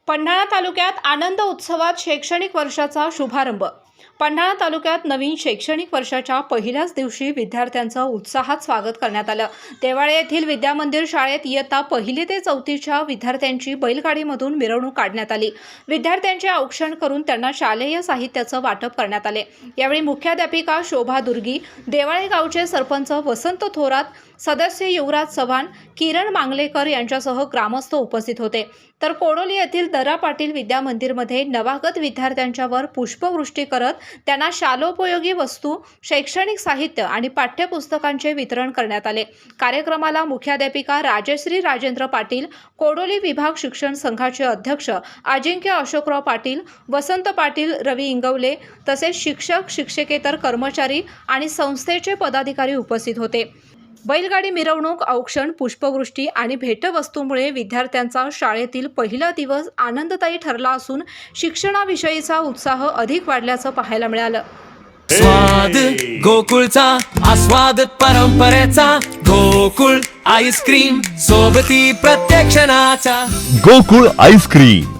पन्हाळा तालुक्यात आनंद उत्सवात शैक्षणिक वर्षाचा शुभारंभ। पन्हाळा तालुक्यात नवीन शैक्षणिक वर्षाच्या पहिल्याच दिवशी विद्यार्थ्यांचं उत्साहात स्वागत करण्यात आलं। देवाळे येथील विद्यामंदिर शाळेत इयत्ता 1ली ते 4थीच्या विद्यार्थ्यांची बैलगाडीमधून मिरवणूक काढण्यात आली। विद्यार्थ्यांचे औक्षण करून त्यांना शालेय साहित्याचं वाटप करण्यात आले। यावेळी मुख्याध्यापिका शोभा दुर्गी, देवाळे गावचे सरपंच वसंत थोरात, सदस्य युवराज चव्हाण, किरण मांगलेकर यांच्यासह ग्रामस्थ उपस्थित होते। तर कोडोली येथील दरा पाटील विद्यामंदिरमध्ये नवागत विद्यार्थ्यांच्यावर पुष्पवृष्टी करत त्यांना शालोपयोगी वस्तू, शैक्षणिक साहित्य आणि पाठ्यपुस्तकांचे वितरण करण्यात आले। कार्यक्रमाला मुख्याध्यापिका राजश्री राजेंद्र पाटील, कोडोली विभाग शिक्षण संघाचे अध्यक्ष अजिंक्य अशोकराव पाटील, वसंत पाटील, रवी इंगवले तसेच शिक्षक, शिक्षकेतर कर्मचारी आणि संस्थेचे पदाधिकारी उपस्थित होते। बैलगाडी मिरवणूक, औक्षण, पुष्पवृष्टी आणि भेटवस्तूमुळे विद्यार्थ्यांचा शाळेतील पहिला दिवस आनंददायी ठरला असून शिक्षणाविषयीचा उत्साह अधिक वाढल्याचं पाहायला मिळालं। स्वाद गोकुळचा, आस्वाद परंपरेचा, गोकुळ आईस्क्रीम सोबती प्रत्येक क्षणाचा। गोकुळ आईस्क्रीम